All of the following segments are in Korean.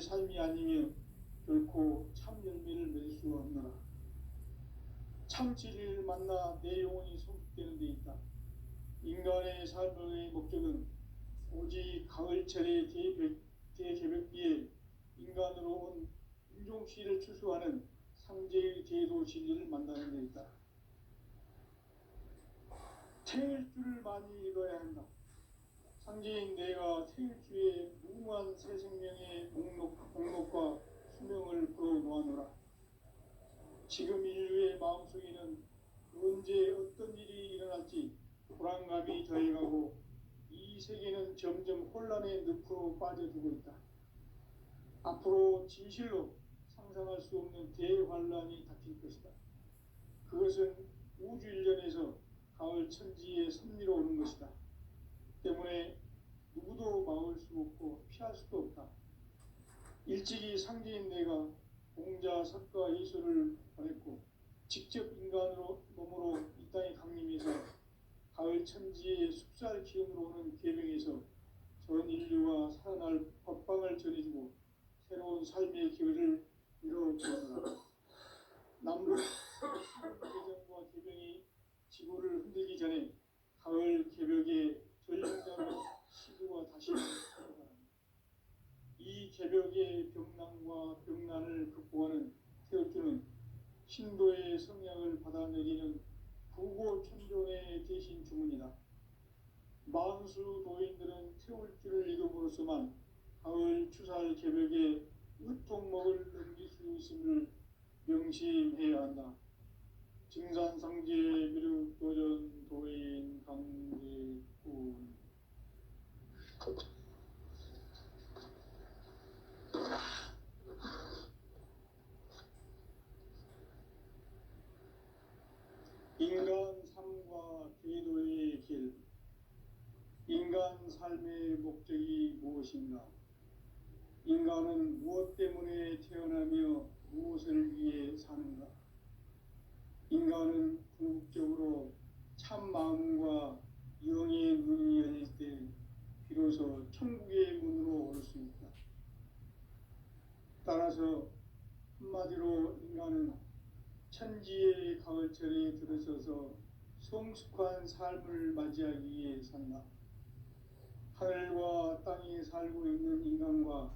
삶이 아니며 결코 참 열매를 맺을 수가 없노라. 참 진리를 만나 내 영혼이 성숙되는 데 있다. 인간의 삶의 목적은 오직 가을철의 대개벽비에 인간으로 온 인종시를 추수하는 상제의 제도 진리를 만나는 데 있다. 태일주를 많이 읽어야 한다. 상제인 내가 태일주의 무궁한 새 생명의 목록과 수명을 풀어놓아노라. 지금 인류의 마음속에는 언제 어떤 일이 일어날지 불안감이 더해가고 이 세계는 점점 혼란의 늪으로 빠져들고 있다. 앞으로 진실로 상상할 수 없는 대환란이 닥칠 것이다. 그것은 우주 일련에서 가을 천지의 섭리로 오는 것이다. 때문에 누구도 막을 수 없고 피할 수도 없다. 일찍이 상제인 내가 공자, 석가, 예수를 보냈고 직접 인간으로 몸으로 이 땅에 강림해서 가을 천지의 숲살 기운으로 오는 계명에서 전 인류가 살아날 법방을 전해주고 새로운 삶의 기회를 이뤄보노라. 남북 개정과 개병이 지구를 흔들기 전에 가을 개벽의 전령자로 시구가 다시 일어납니다. 이 개벽의 병난과 병난을 극복하는 태울주는 신도의 성향을 받아내리는 부고천존의 대신 주문이다. 만수 도인들은 태울주를 읽음으로써만 가을 추살 개벽의 으통목을 넘길 수 있음을 명심해야 한다. 증산상제 미륵도전 도인 강제군. 인간 삶과 궤도의 길. 인간 삶의 목적이 무엇인가? 인간은 무엇 때문에 태어나며 무엇을 위해 사는가? 인간은 궁극적으로 참 마음과 영의 문이 열릴 때 비로소 천국의 문으로 올 수 있다. 따라서 한마디로 인간은 천지의 가을철에 들어서서 성숙한 삶을 맞이하기 위해 산다. 하늘과 땅에 살고 있는 인간과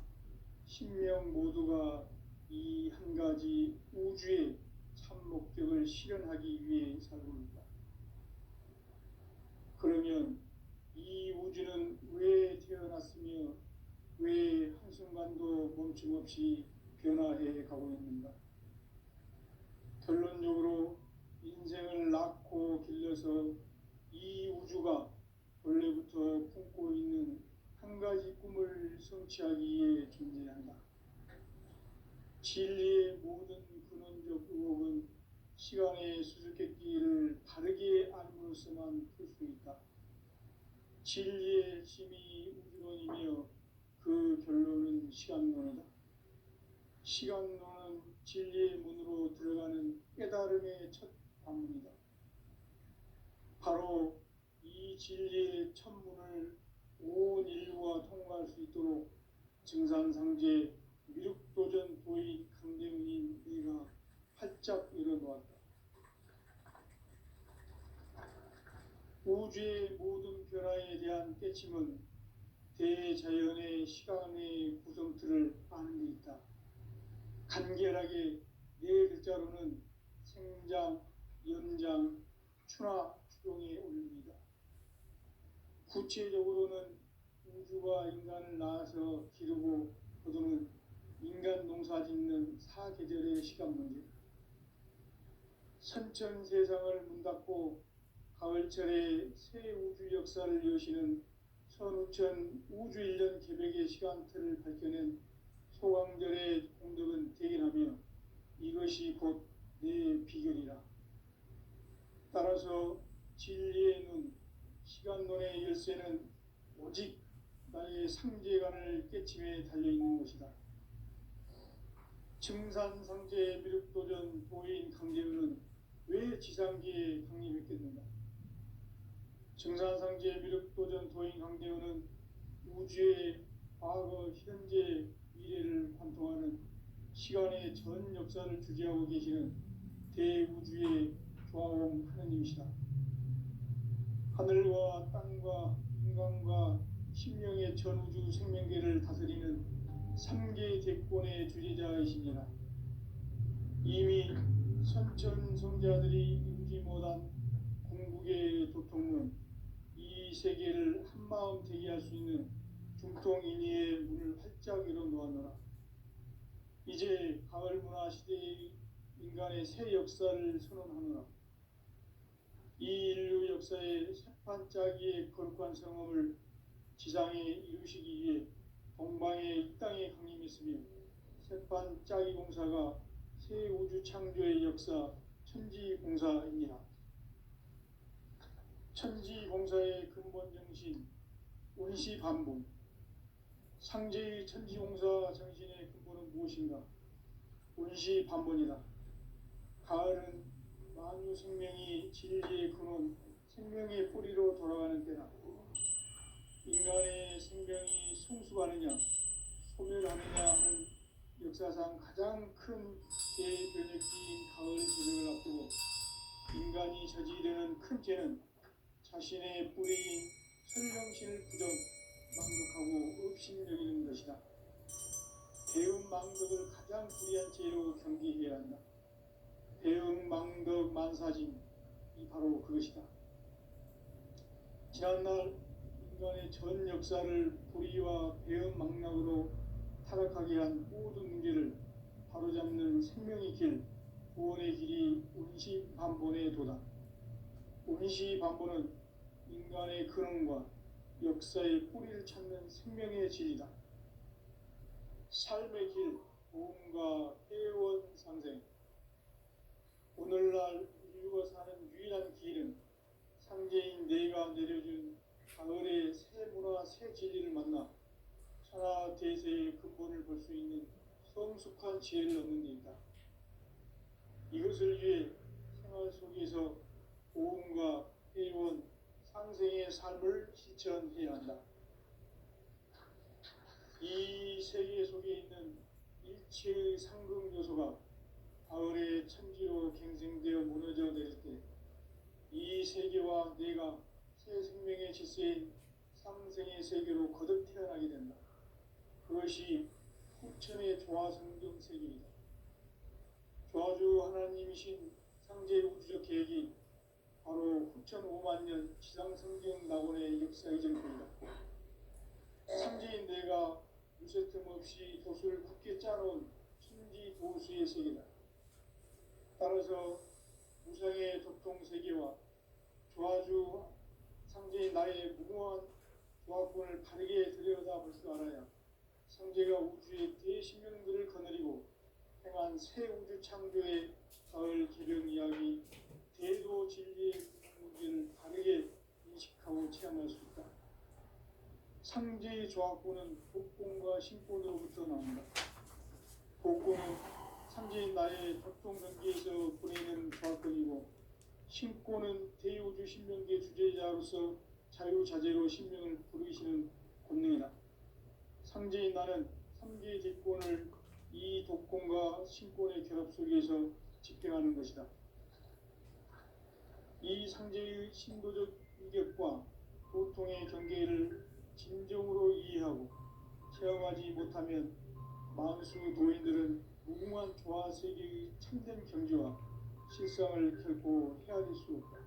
신명 모두가 이 한 가지 우주의 참 목적을 실현하기 위해 살고 있다. 그러면 이 우주는 왜 태어났으며 왜 한순간도 멈춤없이 변화해 가고 있는가? 결론적으로 인생을 낳고 길러서 이 우주가 원래부터 품고 있는 한 가지 꿈을 성취하기 위해 존재한다. 진리의 모든 근원적 의혹은 시간의 수수께끼를 바르게 알므로써만 풀 수 있다. 진리의 핵심이 우주론이며 그 결론은 시간론이다. 시간론은 진리의 문으로 들어가는 깨달음의 첫 관문이다. 바로 이 진리의 첫 문을 온 인류가 통과할 수 있도록 증산상제 미륵도전 도인 강대문인 내가 활짝 열어놓았다. 우주의 모든 변화에 대한 깨침은 대자연의 시간의 구성틀을 아는 데 있다. 간결하게 네 글자로는 생장, 연장, 추나 추동에 올립니다. 구체적으로는 우주가 인간을 낳아서 기르고 거두는 인간 농사 짓는 사계절의 시간 문제. 선천 세상을 문 닫고 가을철에 새 우주 역사를 여시는 선우천 우주 1년 개벽의 시간틀을 밝혀낸 소강절의 공덕은 대견하며 이것이 곧 내 비결이라. 따라서 진리의 눈, 시간론의 열쇠는 오직 나의 상제관을 깨침에 달려있는 것이다. 증산상제 미륵도전 도인 강제은은 왜 지상기에 강림했겠는가? 증산상제 미륵도전 도인 강제은은 우주의 과거, 현재, 미래를 시간의 전 역사를 주재하고 계시는 대우주의 조화옴 하느님이시다. 하늘과 땅과 인간과 신명의 전우주 생명계를 다스리는 삼계 대권의 주재자이시니라. 이미 선천성자들이 이루지 못한 궁극의 도통은 이 세계를 한마음 되게 할 수 있는 중통인의의 문을 활짝 열어 놓았노라. 이제 가을 문화 시대의 인간의 새 역사를 선언하노라. 이 인류 역사의 새판짜기의 거룩한 성험을 지상에 이루시기 위해 동방의 이 땅에 강림했으며 새판짜기 공사가 새 우주 창조의 역사 천지공사이니라. 천지공사의 근본 정신 운시반본. 상제의 천지공사 정신의 근본은 무엇인가? 운시반본이다. 가을은 만유 생명이 진리의 근원, 생명의 뿌리로 돌아가는 때다. 인간의 생명이 성숙하느냐, 소멸하느냐 하는 역사상 가장 큰 대변혁기인 가을 개벽을 앞두고 인간이 저지르는 큰 죄는 자신의 뿌리인 설령신을 부정, 망극하고 업신여기는 것이다. 대응망덕을 가장 불의한 죄로 경계해야 한다. 대응망덕 만사진이 바로 그것이다. 지난날 인간의 전 역사를 불의와 대응망락으로 타락하게 한 모든 문제를 바로잡는 생명의 길, 구원의 길이 운시반본의 도다. 운시반본은 인간의 근원과 역사의 뿌리를 찾는 생명의 진리다. 삶의 길, 보험과 회원 상생. 오늘날 인류가 사는 유일한 길은 상제인 내가 내려준 가을의 새 문화, 새 진리를 만나 천하 대세의 근본을 볼 수 있는 성숙한 지혜를 얻는 데 있다. 이것을 위해 생활 속에서 보험과 회원, 상생의 삶을 실천해야 한다. 이 세계 속에 있는 일체의 상극 요소가 가을의 천지로 갱생되어 무너져 내릴 때 이 세계와 내가 새 생명의 질서인 상생의 세계로 거듭 태어나게 된다. 그것이 후천의 조화성경 세계이다. 조화주 하나님이신 상제의 우주적 계획이 바로 후천 5만 년 지상성경 낙원의 역사의 정토이다. 상제인 내가 무쇠 틈 없이 도수를 굳게 짜놓은 천지 도수의 세계다. 따라서 무상의 도통 세계와 조화주 상제인 나의 무모한 조화권을 바르게 들여다볼 줄 알아야 상제가 우주의 대신명들을 거느리고 행한 새 우주 창조의 가을 개벽 이야기, 대도 진리의 문제를 바르게 인식하고 체험할 수 있다. 상제의 조화권은 복권과 신권으로부터 나온다. 복권은 상제인 나의 도통 경계에서 보내는 조화권이고, 신권은 대우주 신명계 주제자로서 자유자재로 신명을 부르시는 권능이다. 상제인 나는 3개의 대권을 이 독권과 신권의 결합 속에서 집행하는 것이다. 이 상제의 신도적 위격과 도통의 경계를 진정으로 이해하고 체험하지 못하면 만수 도인들은 무궁한 조화 세계의 참된 경지와 실상을 결코 헤아릴 수 없다.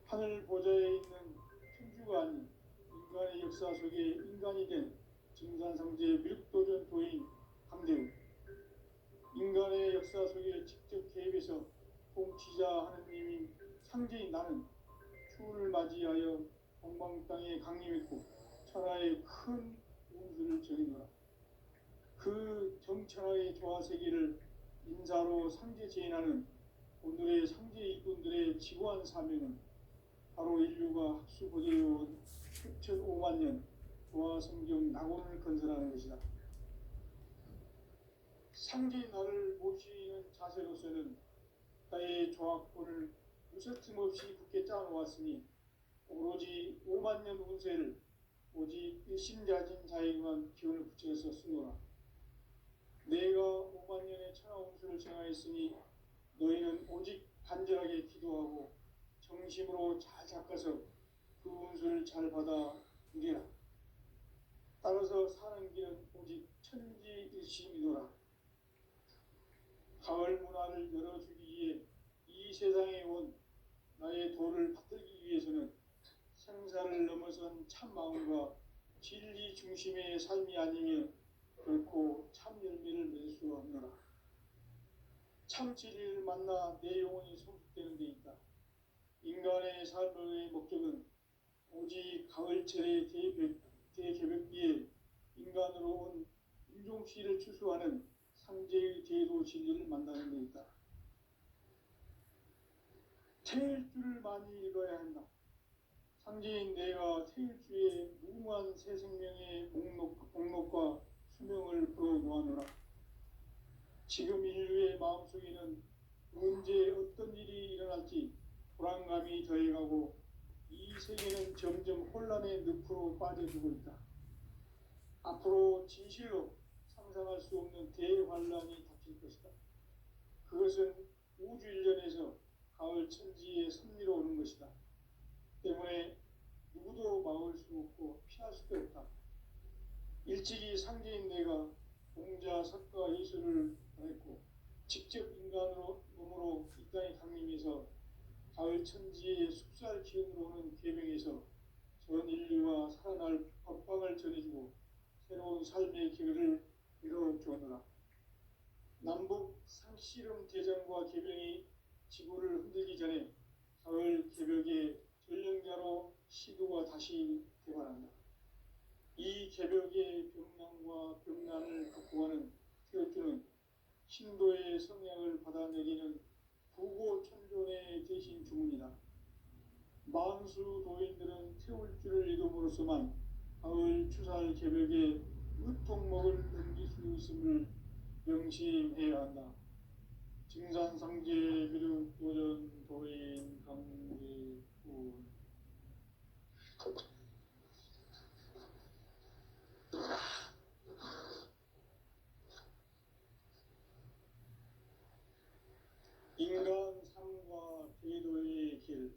하늘 보좌에 있는 천주가 아닌 인간의 역사 속에 인간이 된 증산상제 미륵도전 도인 강대우, 인간의 역사 속에 직접 개입해서 통치자 하느님인 상제인 나는 추운을 맞이하여 동방 땅에 강림했고 천하의 큰 운수를 전이노라. 그 정천하의 조화세계를 인사로 상제 제인하는 오늘의 상제 일꾼들의 지고한 사명은 바로 인류가 학수보제해온 6,5만 년 조화성경 낙원을 건설하는 것이다. 상제인 나를 모시는 자세로서는 나의 조화권을 무쇠틈 없이 굳게 짜놓았으니 오로지 5만 년 운세를 오직 일심자진 자에게만 기운을 붙여서 쓰노라. 내가 했으니 너희는 오직 간절하게 기도하고 정심으로 잘 닦아서 그 운수를 잘 받아 누리라. 따라서 사는 길은 오직 천지일심이노라. 가을 문화를 열어주기 위해 이 세상에 온 나의 도를 받들기 위해서는 생사를 넘어선 참 마음과 진리 중심의 삶이 아니면 결코 참 열매를 맺을 수 없노라. 참 진리를 만나 내 영혼이 성숙되는 데 있다. 인간의 삶의 목적은 오직 가을철의 대개벽기에 인간으로 온 인종씨를 추수하는 상제의 제도 진리를 만나는 데 있다. 태일주를 많이 읽어야 한다. 상제인 내가 태일주의 무궁한 새 생명의 목록과 수명을 풀어놓아노라. 지금 인류의 마음속에는 언제 어떤 일이 일어날지 불안감이 더해가고 이 세계는 점점 혼란의 늪으로 빠져들고 있다. 앞으로 진실로 상상할 수 없는 대환란이 닥칠 것이다. 그것은 우주 일련에서 가을 천지의 섭리로 오는 것이다. 때문에 누구도 막을 수 없고 피할 수도 없다. 일찍이 상제인 내가 공자, 석가, 예수를 보냈고 직접 인간으로 몸으로 이 땅에 강림해서 가을 천지의 숲살 기운으로 오는 계명에서 전 인류와 살아날 법방을 전해주고 새로운 삶의 길을 이뤄주었노라. 남북 상씨름 대전과 개병이 지구를 흔들기 전에 가을 개벽의 전령자로 시도가 다시 개발한다. 이 개벽의 병난과 병난을 극복하는 태울주는 신도의 성향을 받아내리는 부고천존의 대신 주문이다. 만수 도인들은 태울주를 이름으로서만 가을 추살 개벽의 의통목을 넘길 수 있음을 명심해야 한다. 증산상제 미륵 도전 도인 강제군. 인간 삶과 제도의 길.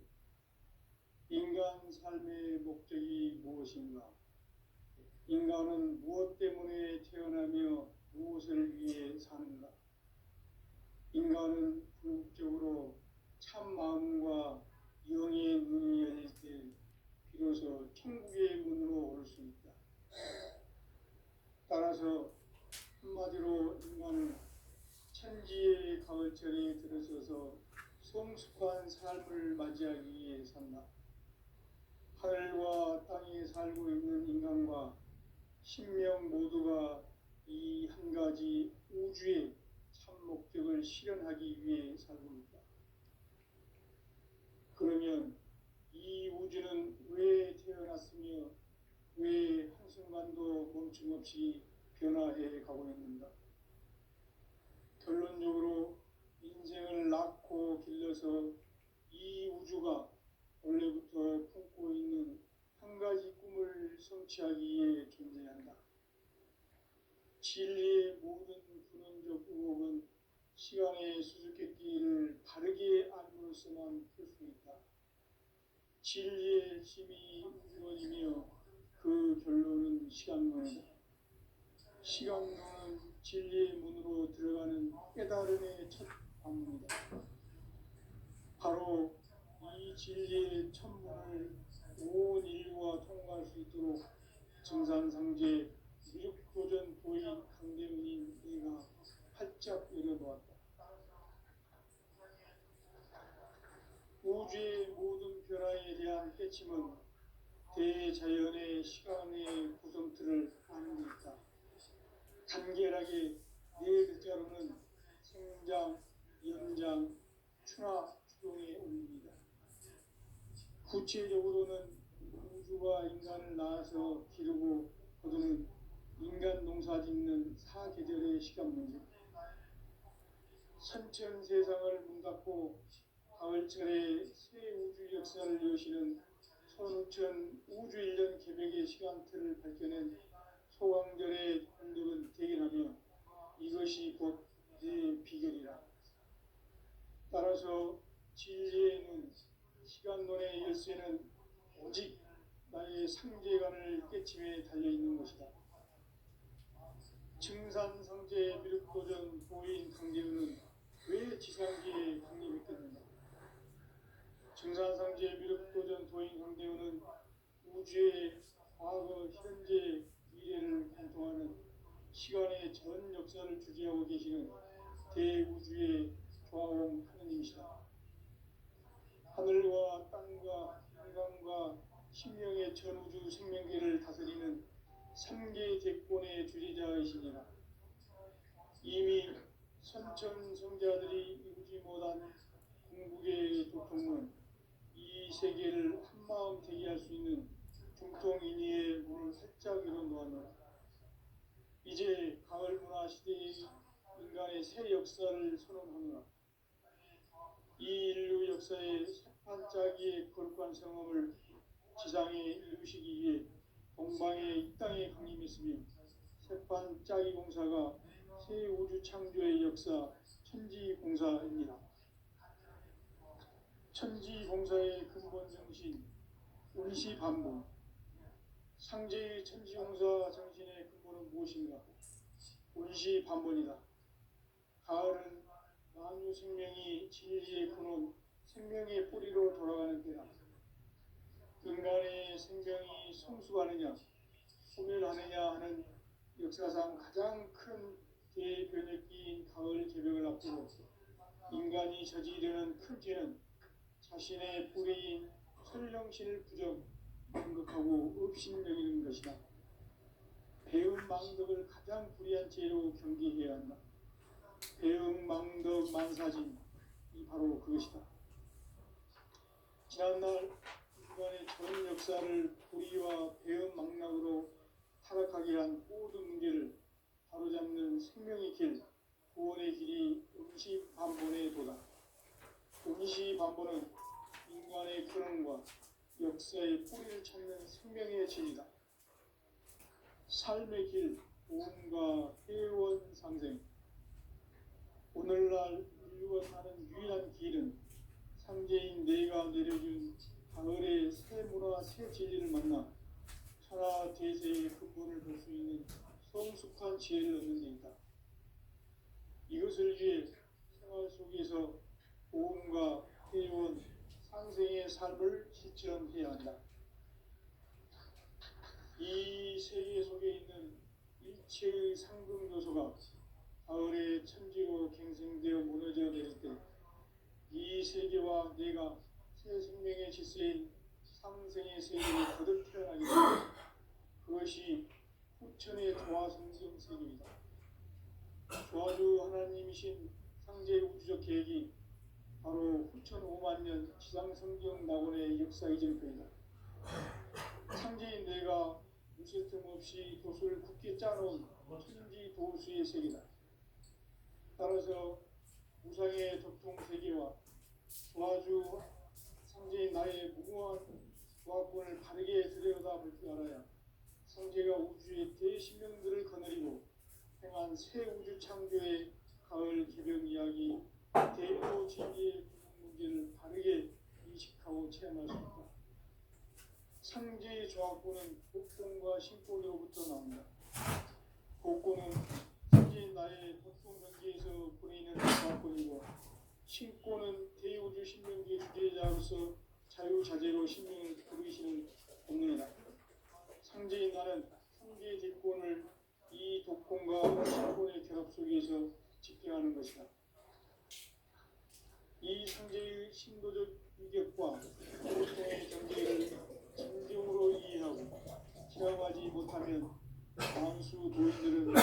인간 삶의 목적이 무엇인가? 인간은 무엇 때문에 태어나며 무엇을 위해 사는가? 인간은 궁극적으로 참 마음과 영의 눈이 열릴 때 비로소 천국의 문으로 올 수 있다. 따라서 한마디로 인간은 천지의 가을철에 들어서서 성숙한 삶을 맞이하기 위해 산다. 하늘과 땅에 살고 있는 인간과 신명 모두가 이 한 가지 우주의 참 목적을 실현하기 위해 살고 있다. 그러면 이 우주는 왜 태어났으며 왜 한순간도 멈춤없이 변화해 가고 있는가? 결론적으로 인생을 낳고 길러서 이 우주가 원래부터 품고 있는 한 가지 꿈을 성취하기 위해 존재한다. 진리의 모든 근원적 의혹은 시간의 수수께끼를 바르게 알므로써만 풀 수 있다. 진리의 힘이 우주론이며 그 결론은 시간론이다. 시간론은 진리의 문으로 들어가는 깨달음의 첫 관문이다. 바로 이 진리의 천문을 온 인류가 통과할 수 있도록 증산상제 미륵도전 도인 강대문인 내가 활짝 열어놓았다. 우주의 모든 변화에 대한 깨침은 대자연의 시간의 구성틀을 아는 데 있다. 간결하게 네 글자로는 생장, 연장, 추나 추동의 원리이다. 구체적으로는 우주가 인간을 낳아서 기르고 거두는 인간 농사 짓는 사계절의 시간 문제. 선천 세상을 문 닫고 가을철에 새 우주 역사를 여시는 선우천 우주 일년 개벽의 시간틀을 밝혀낸 소강절의 활력은 대견하며 이것이 곧 내 비결이라. 따라서 진리의 눈, 시간론의 열쇠는 오직 나의 상제관을 깨침에 달려있는 것이다. 증산상제 미륵도전 도인 강제우는 왜 지상기에 강림했겠는가? 증산상제 미륵도전 도인 강제우는 우주의 과거, 현재, 미래를 관통하는 시간의 전 역사를 주재하고 계시는 대우주의 조화원 하느님이시다. 하늘과 땅과 인간과 신명의 전우주 생명계를 다스리는 3개 대권의 주제자이시니라. 이미 선천성자들이 이루지 못한 궁극의 도통은 이 세계를 한마음 되게 할 수 있는 중통인의의 문을 활짝 열어놓았노라. 이제 가을 문화 시대의 인간의 새 역사를 선언하노라. 이 인류 역사의 반짝이의 거룩한 성험을 지상에 이루시기 위해 동방의 이 땅에 강림했으며 새반짝이 공사가 새 우주 창조의 역사 천지공사입니다. 천지공사의 근본 정신 운시반복. 상제의 천지공사 정신의 근본은 무엇인가? 운시반복이다. 가을은 만유 생명이 진리의 근원, 생명의 뿌리로 돌아가는 때다. 인간의 생명이 성숙하느냐, 소멸하느냐 하는 역사상 가장 큰 대변혁기인 가을 개벽을 앞두고 인간이 저지르는 큰 죄는 자신의 뿌리인 설령신을 부정, 공격하고 업신여기는 것이다. 배은망덕을 가장 불의한 죄로 경계해야 한다. 배은망덕 만사진이 바로 그것이다. 지난날 인간의 전 역사를 불의와 배은망락으로 타락하게 한 모든 문제를 바로잡는 생명의 길, 구원의 길이 운시반본의 도다. 운시반본은 인간의 근원과 역사의 뿌리를 찾는 생명의 진이다. 삶의 길, 도움과 회원 상생. 오늘날 인류가 사는 유일한 길은 상제인 내가 내려준 가을의 새 문화, 새 진리를 만나 천하 대세의 근본을 볼 수 있는 성숙한 지혜를 얻는 데 있다. 이것을 위해 생활 속에서 도움과 회원, 상생의 삶을 실천해야 한다. 이 세계 속에 있는 일체의 상금 요소가 가을의 천지로 갱생되어 무너져 내릴 때 이 세계와 내가 새 생명의 질서인 상생의 세계로 거듭 태어나게 된다. 그것이 후천의 조화성경 세계이다. 조화주 하나님이신 상제 우주적 계획이 바로 후천 5만 년 지상성경 낙원의 역사 이전표이다. 상제인 내가 무쇠 틈 없이 도수를 굳게 짜놓은 천지 도수의 세계다. 따라서 무상의 도통 세계와 조화주 상제인 나의 무궁한 조화권을 바르게 들여다볼 줄 알아야 상제가 우주의 대신명들을 거느리고 행한 새 우주 창조의 가을 개벽 이야기, 대표 진리의 구분 문제를 바르게 인식하고 체험할 수 있다. 상제의 조화권은 복권과 신권으로부터 나온다. 복권은 상제인 나의 복권 경계에서 보내는 조화권이고, 신권은 대우주 신명기의 주제자로서 자유자재로 신명을 부르시는 법론이다. 상제인 나는 상제의 대권을 이 독권과 신권의 결합 속에서 집행하는 것이다. 이 상제의 신도적 위격과 보통의 경계를 진정으로 이해하고 체험하지 못하면 많수 도인들은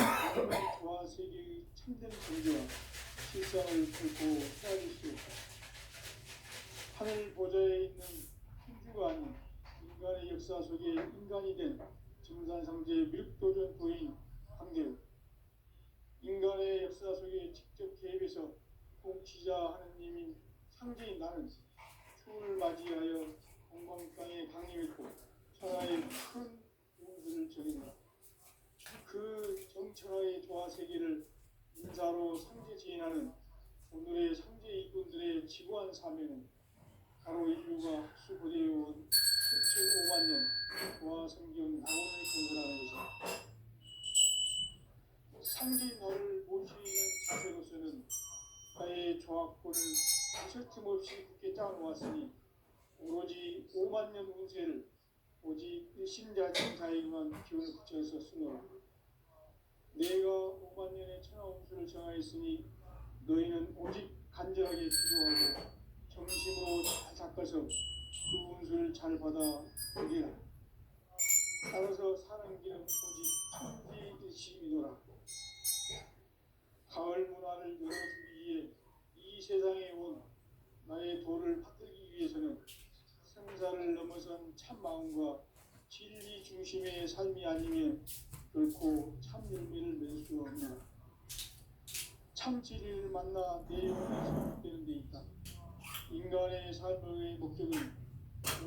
조화 세계의 참된 경계와 실상을 결코 헤아릴 수 없다. 하늘 보좌에 있는 풍주가 아닌 인간의 역사 속에 인간이 된 증산상제 미륵도전 도인 강제우. 인간의 역사 속에 직접 개입해서 통치자 하느님인 상제인 나는 추운을 맞이하여 건강 땅에 강림했고 천하의 큰 용수를 전했다. 그 정천하의 조화 세계를 인사로 상제 지인하는 오늘의 상제 이꾼들의 너의 지구한 사명은 바로 인류가 수고되어온 3,500만 년 보아 성경 낙원을 건설하는 것이다. 상지 너를 모시는 자세로서는 나의 조합권을 쉴틈 없이 굳게 짜놓았으니 오로지 5만 년 운세를 오직 일심자진 자에게만 기운을 붙여서 쓰노라. 내가 5만 년의 천하 운수를 정하였으니 너희는 오직 간절하게 기도하고 정심으로 잘 닦아서 그 운수를 잘 받아 보리라. 따라서 사는 길은 오직 천지일심이노라. 가을 문화를 열어주기 위해 이 세상에 온 나의 도를 받들기 위해서는 생사를 넘어선 참 마음과 진리 중심의 삶이 아니면 결코 참 열매를 맺을 수 없노라. 참 진리를 만나 내 영혼이 소멸되는 데 있다. 인간의 삶의 목적은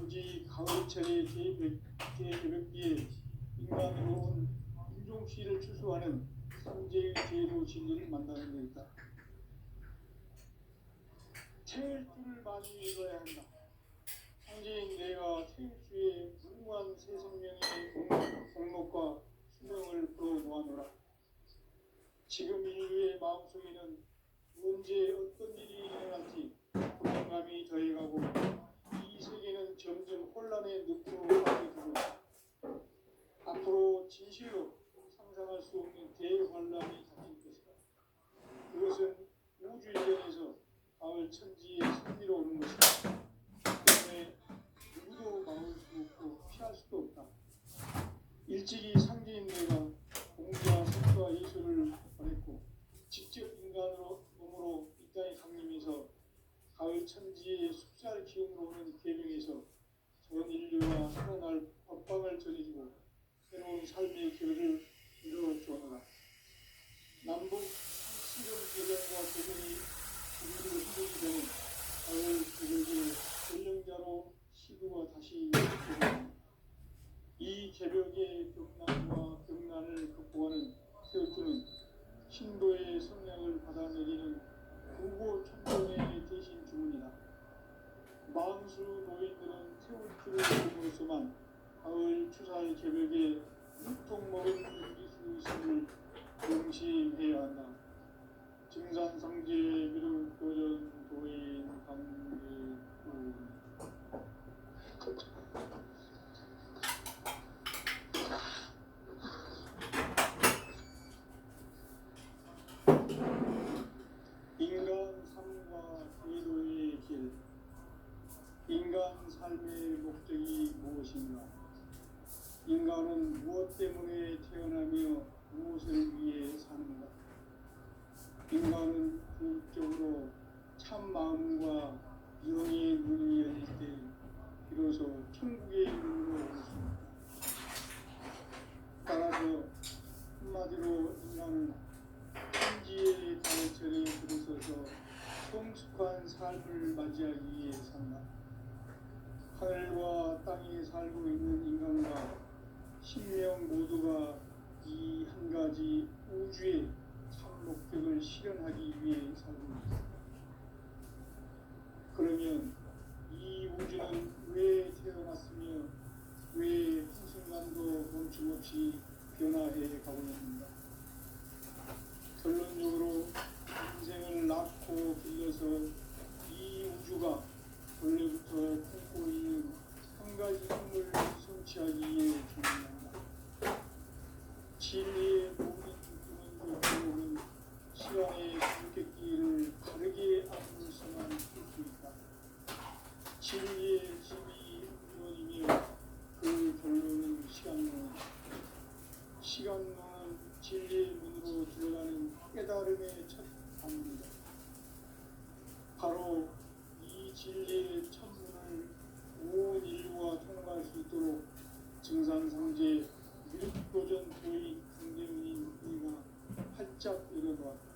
오직 가을철의 대개벽기에 인간으로 온 인종시를 추수하는 삼재의 제도 진리를 만나는 데 있다. 태일주를 많이 읽어야 한다. 상제인 내가 태일주의 무궁한 새 생명의 공목과 수명을 풀어놓아노라. 지금 인류의 마음속에는 언제 어떤 일이 일어날지 불안감이 더해가고 이 세계는 점점 혼란의 늪으로 빠져들고 앞으로 진실로 상상할 수 없는 대환란이 닥칠 것이다. 그것은 우주 이전에서 가을 천지의 승리로 오는 것이다. 때문에 누구도 막을 수 없고 피할 수도 없다. 일찍이 상제인 내가 공자, 석과 예수를 보냈고 직접 인간으로 몸으로 이 땅에 강림해서 가을 천지의 숲살 기운으로 오는 계명에서 전 인류와 살아날 법방을 전해주고 새로운 삶의 길을 이루어주어라. 남북 시름 계명과 계명이 우리를 흔들기 전에 가을 개벽의 전령자로 시구가 다시 되었습니다. 이 개벽의 벽난과 벽난을 극복하는 태일주는 신도의 성량을 받아내리는 구고 천정의 대신 주문이다. 만수 노인들은 태일주를 보므로서만 가을 추살 개벽에 유통 먹은 이길 수 있음을 명심해야 한다. 증산상제 미륵 도전 도인 강제군 인간 삶과 제도의 길. 인간 삶의 목적이 무엇인가? 인간은 무엇 때문에 태어나며 무엇을 위해 사는가? 인간은 궁극적으로 참 마음과 영의 눈이 열릴 때 비로소 천국의 문으로 올 수 있다. 따라서 한마디로 인간은 천지의 가을철에 들어서서 성숙한 삶을 맞이하기 위해 산다. 하늘과 땅에 살고 있는 인간과 신명 모두가 이 한 가지 우주의 참 목적을 실현하기 위해 살고 있다. 그러면 이 우주는 왜 태어났으며 왜 한순간도 멈춤없이 변화해 가고 있는가? 결론적으로 인생을 낳고 길러서 이 우주가 원래부터 품고 있는 한 가지 힘을 성취하기 위해 존재한다. 진리의 모든 기쁨은 시간의 숨겨기를 바르게 아물어서만 풀 수 있다. 진리의 집이 우주원이며 그 결론은 시간론이다. 시간론은 진리의 문으로 들어가는 깨달음의 첫 단문이다. 바로 이 진리의 첫문을 온 인류가 통과할 수 있도록 증산상제 미륵도전 도인 강대문인 우리가 활짝 열어놓았다.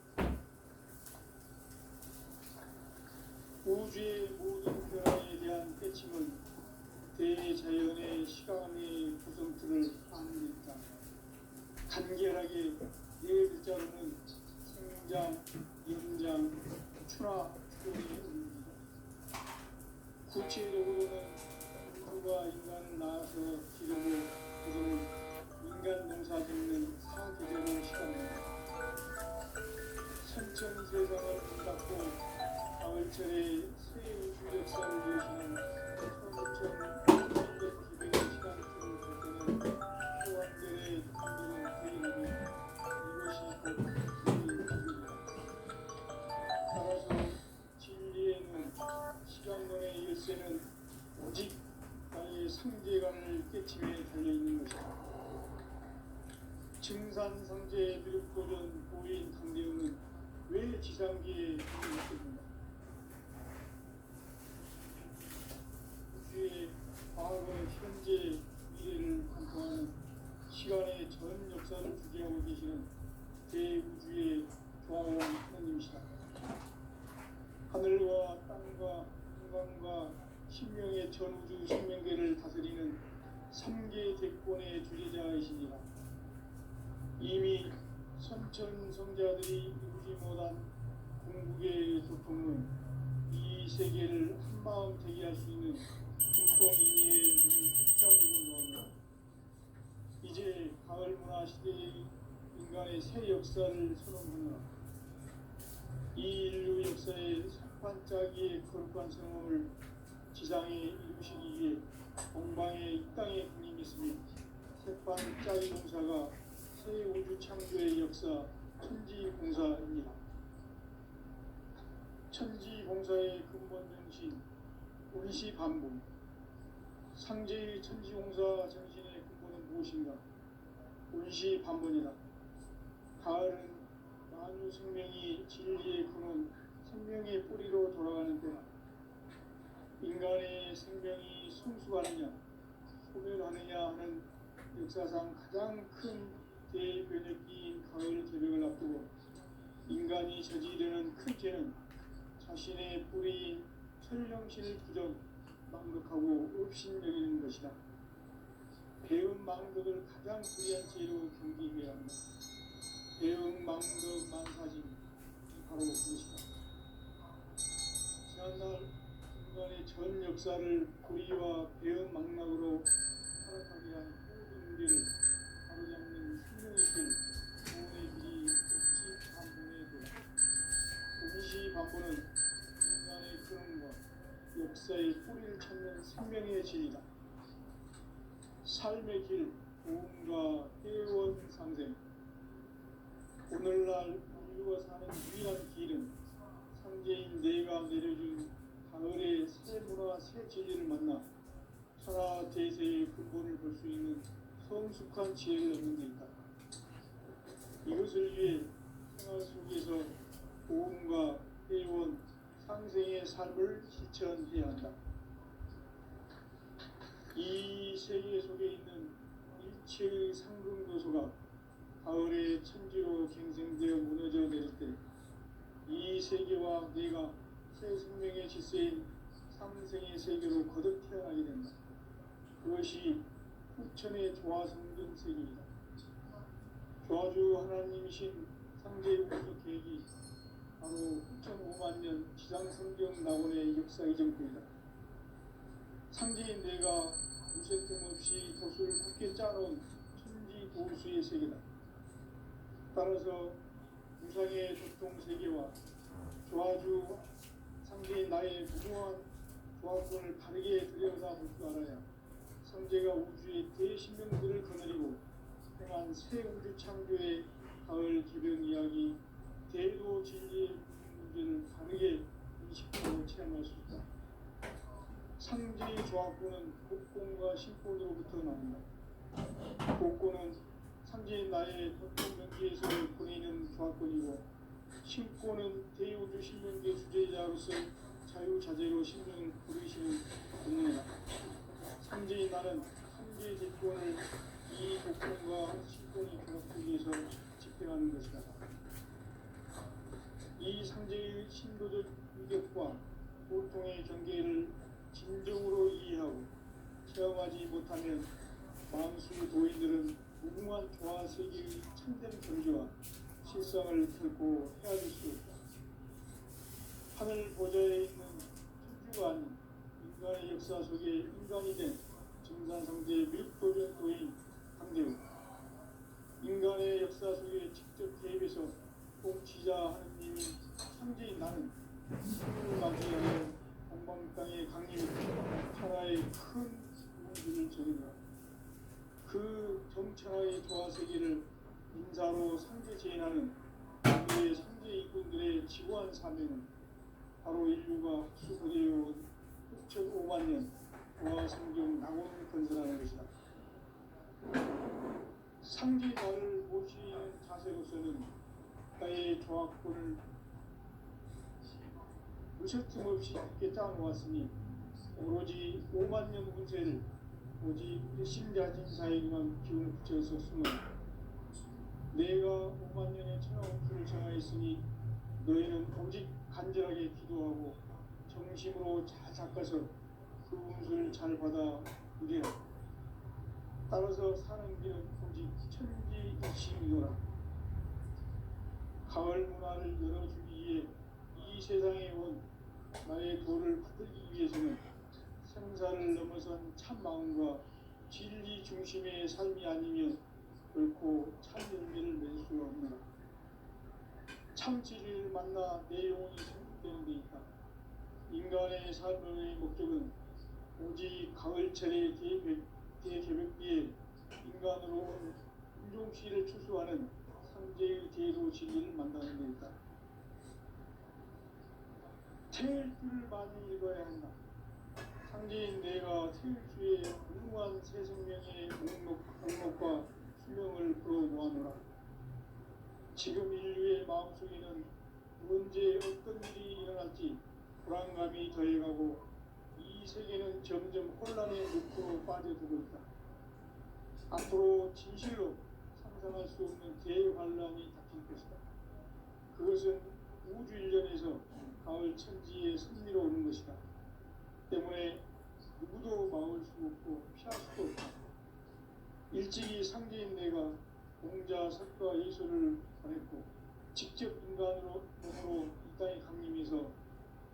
우주의 모든 변화에 대한 깨침은 대자연의 시간의 구성틀을 아는 데 있다. 간결하게 네 글자로는 생장, 연장, 추나, 추론이 있습니다. 구체적으로는 우주가 인간을 낳아서 기르고 그들은 인간 농사 짓는 사계절의 시간입니다. 선천 세상을 문닫고 가을철에 새 우주 역사를 여시는 천천 인력 기백의 시간표를 볼 때는 소환들의 감동은 대인하며 이것이 곧 진리의 기백이다. 따라서 진리에는 시간론의 열쇠는 오직 나의 상제관을 깨침에 달려있는 것이다. 증산상제 미륵도전 고인 강대웅은 왜 지상기에 있겠는가? 우주의 과거, 현재, 미래를 관통하는 시간의 전 역사를 주재하고 계시는 대우주의 조화원 하나님이시다. 하늘과 땅과 인간과 신명의 전우주 생명계를 다스리는 3계 대권의 주제자이시니라. 이미 선천성자들이 이루지 못한 궁극의 소통은 이 세계를 한마음 되게 할 수 있는 중통인의의 문을 활짝 열어놓으며 이제 가을 문화 시대의 인간의 새 역사를 선언하며 이 인류 역사의 반짝이의 거룩한 성험을 지상에 이루시기 위해 동방의 이 땅에 군림이 있으며 새반짝이 공사가 새 우주 창조의 역사 천지공사입니다. 천지공사의 근본 정신 운시반복. 상제의 천지공사 정신의 근본은 무엇인가? 운시반복이다. 가을은 만유 생명이 진리의 근원 생명의 뿌리로 돌아가는 때나 인간의 생명이 성숙하느냐 소멸하느냐 하는 역사상 가장 큰 대변혁기인 가을 개벽을 앞두고 인간이 저지르는 큰 죄는 자신의 뿌리인 천령신을 부정 망극하고 업신여기는 것이다. 배은 망극을 가장 불리한 죄로 경계해야 한다. 배은 망극 만사진 바로 그것이다. 지난날 인간의 전 역사를 불의와 배은 망락으로 타락하게 한 모든 문제를 바로잡는 생명의 길, 구원의 길이 운시반본의 길. 운시반본은 인간의 근원과 역사의 뿌리를 찾는 생명의 진리다. 삶의 길, 고음과 회원 상생. 오늘날 우리가 사는 유일한 길은 상제인 내가 내려준 가을의 새 문화, 새 진리를 만나 천하 대세의 근본을 볼 수 있는 성숙한 지혜를 얻는 데 있다. 이것을 위해 생활 속에서 고음과 회원, 상생의 삶을 실천해야 한다. 이 세계 속에 있는 일체의 상승도소가 가을의 천지로 갱생되어 무너져 내릴 때 이 세계와 내가 새 생명의 질서인 상생의 세계로 거듭 태어나게 된다. 그것이 후천의 조화성등 세계이다. 조화주 하나님이신 상제의 우주 계획이 바로 후천 5만 년 지상성경 낙원의 역사 이정표이다. 상제인 내가 무쇠틈 없이 도수를 굳게 짜놓은 천지 도수의 세계다. 따라서 무상의 도통 세계와 조화주 상제인 나의 무모한 조화권을 바르게 들여다볼 줄 알아야 성제가 우주의 대신명들을 거느리고 행한 새 우주 창조의 가을 기변 이야기 대도 진리의 문제를 바르게 인식하고 체험할 수 있다. 상제의 조화권은 복권과 신권으로부터 나온다. 복권은 상제인 나의 도통 명계에서 보내는 조화권이고 신권은 대우주 신명계 주제자로서 자유자재로 신명을 부르시는 권능이다. 상제인 나는 상제의 대권을 이 복권과 신권이 결합하기 위해서 집행하는 것이다. 이 상제의 신도적 위력과 보통의 경계를 진정으로 이해하고 체험하지 못하면 망수 도인들은 무궁한 조화 세계의 참된 존재와 실상을 결코 헤아릴 수 없다. 하늘 보좌에 있는 천주가 아닌 인간의 역사 속에 인간이 된 증산상제의 밀도전도인 강대우, 인간의 역사 속에 직접 개입해서 통치자 하느님이 상제인 나는 신을 맞이하여 동방 땅에 강림했고 천하의 큰 우주를 정의하라. 그 정천하의 조화세계를 인사로 상제 제인하는 우리의 상제 이꾼들의 지구한 사명은 바로 인류가 수고되어 6,500만 년 조화 성경 낙원을 건설하는 것이다. 상제 나를 모시는 자세로서는 나의 조화권을 무셔틈 없이 함께 짜놓았으니 오로지 5만 년 운세를 오직 일심자진사에게만 기운을 붙여서 숨은 내가 5만 년의 천하운수를 정하였으니 너희는 오직 간절하게 기도하고 정심으로 잘 닦아서 그 운수를 잘 받아 누리라. 따라서 사는 길은 오직 천지일심이노라. 가을 문화를 열어주기 위해 이 세상에 온 나의 도를 받들기 위해서는 생사를 넘어선 참 마음과 진리 중심의 삶이 아니면 결코 참 열매를 맺을 수가 없노라. 참 진리를 만나 내 영혼이 성숙되는 데 있다. 인간의 삶의 목적은 오직 가을철의 대개벽비에 인간으로 온 인종시를 추수하는 상제의 제도 진리를 만나는 데 있다. 태일주를 많이 읽어야 한다. 상제인 내가 태일주의 무궁한 새 생명의 목록과 수명을 풀어놓아노라. 지금 인류의 마음속에는 언제 어떤 일이 일어날지 불안감이 더해가고 이 세계는 점점 혼란의 늪으로 빠져들고 있다. 앞으로 진실로 상상할 수 없는 대환란이 닥칠 것이다. 그것은 우주 일련에서 가을 천지의 승리로 오는 것이다. 때문에 누구도 막을 수 없고 피할 수도 없다. 일찍이 상제인 내가 공자, 석가, 예수를 보냈고 직접 인간으로 몸으로 이 땅에 강림해서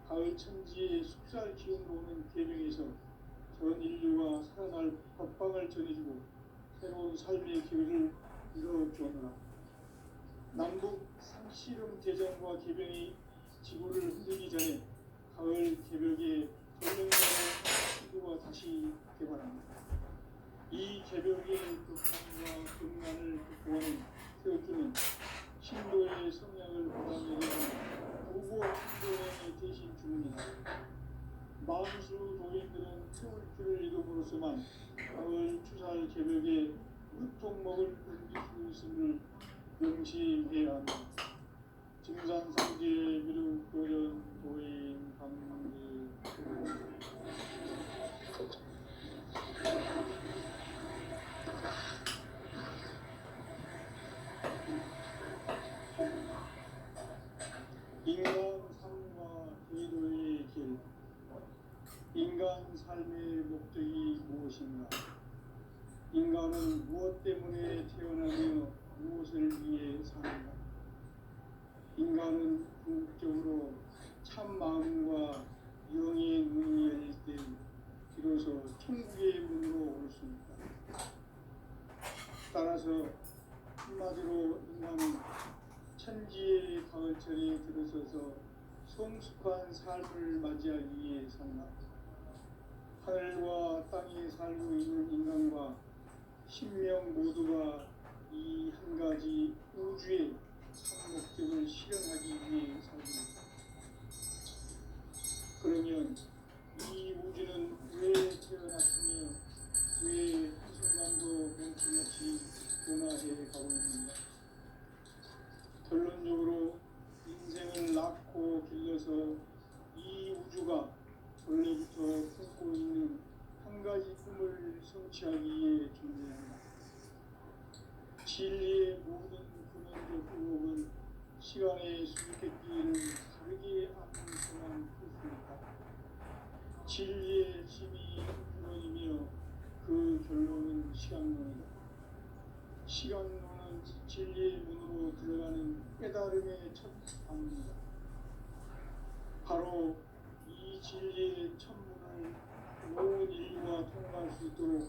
가을 천지의 숙살 기운으로 오는 계명에서 전 인류가 살아날 법방을 전해주고 새로운 삶의 기회를 이뤄주었노라. 남북 상씨름 대전과 개병이 지구를 흔들기 전에 가을 개벽의 전쟁자의 시도가 다시 개발합니다. 이 개벽의 극한과 극난을 극복하는 태어주는 신도의 성향을 받아내는 우고 신도의 대신 주문이다. 만수 도인들은 태울주를 이름으로서만 가을 추살 개벽에 으통먹을 옮길 수 있음을 명심해야 한다. 증산상제 미륵도전 도인 강리 인간 삶과 기도의 길. 인간 삶의 목적이 무엇인가? 인간은 무엇 때문에 태어나며 무엇을 위해 사는가? 인간은 궁극적으로 참 마음과 영의 문이 열릴 때 비로소 천국의 문으로 올 수 있다. 따라서 한마디로 인간은 천지의 가을철에 들어서서 성숙한 삶을 맞이하기 위해 산다. 하늘과 땅에 살고 있는 인간과 신명 모두가 이 한 가지 우주의 참 목적을 실현하기 위해 살고 있다. 그러면 이 우주는 왜 태어났으며 왜 한순간도 멈춤없이 변화해 가고 있는가? 결론적으로 인생을 낳고 길러서 이 우주가 원래부터 품고 있는 한 가지 꿈을 성취하기 위해 존재한다. 진리의 모든 근원적 의혹은 시간의 수수께끼를 다르게 암송한 풀수 있다. 진리의 힘이 근원이며 그 결론은 시간론이다. 시간론은 진리의 문으로 들어가는 깨달음의 첫 방문이다. 바로 이 진리의 첫 문을 온 인류가 통과할 수 있도록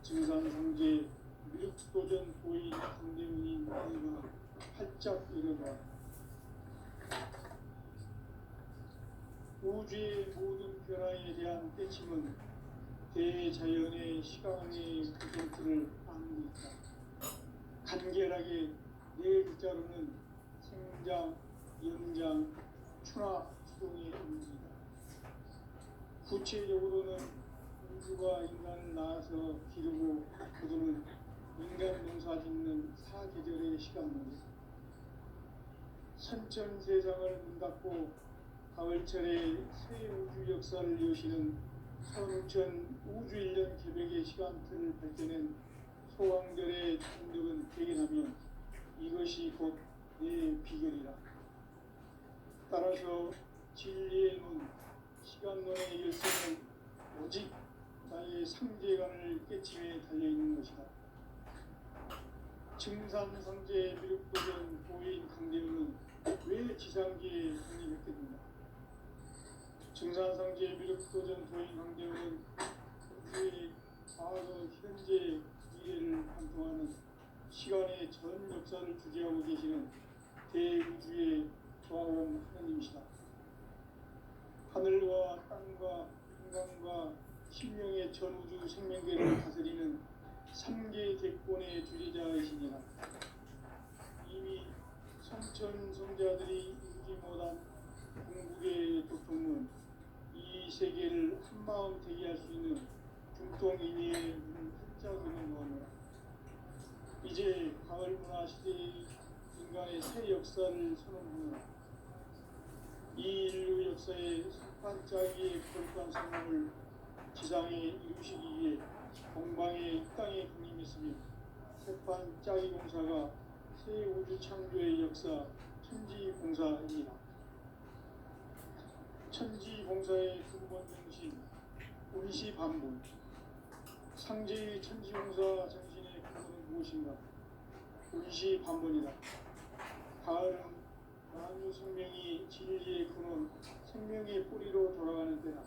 증산상제 미륵도전 보인 강대문인 이가 활짝 일어나 우주의 모든 변화에 대한 깨침은 대자연의 시간의 구조를 아는 있다. 간결하게 네 글자로는 생장, 연장, 추나 추동의 의미입니다. 구체적으로는 우주가 인간을 낳아서 기르고 거두는 인간 농사 짓는 사계절의 시간입니다. 선천 세상을 문 닫고 가을철에 새 우주 역사를 여시는 선우천 우주 1년 개백의 시간틀을 밝혀낸 소왕별의 충격은 대견하면 이것이 곧 내 비결이라. 따라서 진리의 눈, 시간론의 열쇠는 오직 나의 상제관을 깨침에 달려있는 것이다. 증산상제 미륵도전 보인 강대우는 왜 지상기에 독립했겠는가? 증산상제 미륵도전 보인 강대우는 우주의 과거, 현재, 미래를 관통하는 시간의 전 역사를 주재하고 계시는 대우주의 조화원 하나님이시다. 하늘과 땅과 인간과 신명의 전우주 생명계를 다스리는 3개 객본의 주제자이시니라. 이미 성천 성자들이 이루지 못한 궁극의 독통문 이 세계를 한마음 되게 할 수 있는 중통인의 한자금을 놓아노라. 이제 가을 문화 시대의 인간의 새 역사를 선언하노라. 이 인류 역사의 석판짜기의 거룩한 성공을 지상에 이루시기 위해 공방의 땅에 군림했으며 석판짜기 공사가 새 우주 창조의 역사 천지공사입니다. 천지공사의 근본 정신 운시반본. 상제의 천지공사 정신의 근본은 무엇인가? 운시반본이다. 가을은 만유 생명이 진리의 근원, 생명의 뿌리로 돌아가는 때다.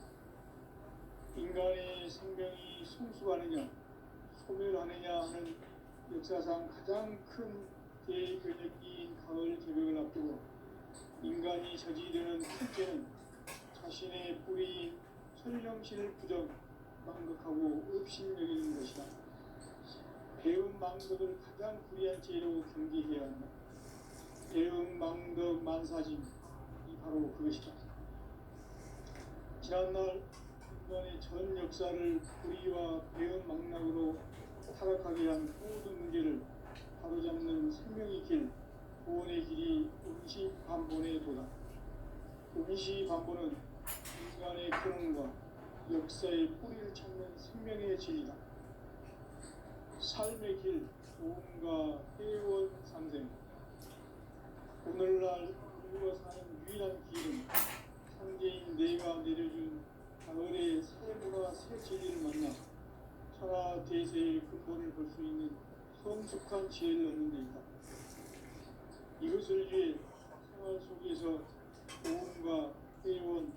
인간의 생명이 성숙하느냐, 소멸하느냐 하는 역사상 가장 큰 대변혁기인 가을 개벽을 앞두고 인간이 저지르는 큰 죄는 자신의 뿌리인 설령신을 부정, 망극하고 업신여기는 것이다. 배움 망덕을 가장 불의한 죄로 경계해야 한다. 배움 망덕 만사짐이 바로 그것이다. 지난날 인간의 전 역사를 불의와 배움 망락으로 타락하게 한 모든 문제를 바로잡는 생명의 길, 구원의 길이 운시반본의 도다. 운시반본은 인간의 근원과 역사의 뿌리를 찾는 생명의 진리다. 삶의 길, 도움과 회원 상생. 오늘날 우리가 사는 유일한 길은 상제인 내가 내려준 가을의 새 문화 새 진리를 만나 천하 대세의 근본을 볼 수 있는 성숙한 지혜를 얻는 데 있다. 이것을 위해 생활 속에서 도움과 회원,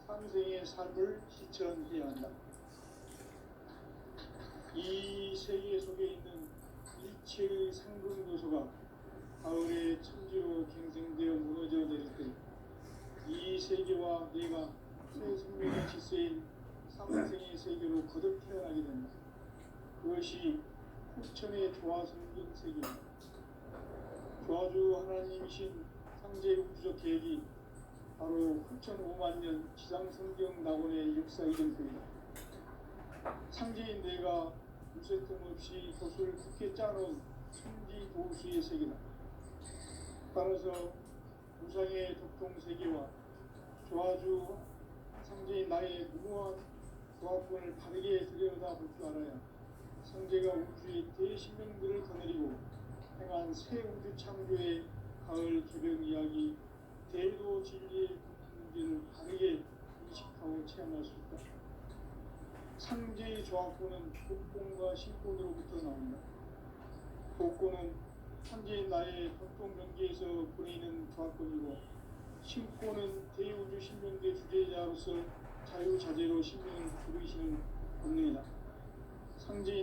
상생의 삶을 실천해야 한다. 이 세계 속에 있는 일체의 상금 요소가 가을의 천지로 갱생되어 무너져 내릴 때 이 세계와 내가 새 생명의 질서인 상생의 세계로 거듭 태어나게 된다. 그것이 후천의 조화성분 세계입니다. 조화주 하나님이신 상제 우주적 계획이 바로 후천 5만 년 지상성경 낙원의 역사 이전 때이다. 상제인 내가 무쇠뜸 없이 도수를 굳게 짜놓은 천지 도수의 세계다. 따라서 무상의 독통 세계와 조화주 상제인 나의 무모한 조합권을 바르게 들여다볼 줄 알아야 상제가 우주의 대신명들을 거느리고 행한 새 우주 창조의 가을 개벽 이야기 대도 진리의 문제를 바르게 인식하고 체험할 수 있다. 상제의 조합권은 복권과 신권으로부터 나온다. 복권은 상제인 나의 독통 경계에서 보내는 조합권이고 신권은 대우주 신명대 주제자로서 자유자재로 신빙을 부르시는 본능이다. 상징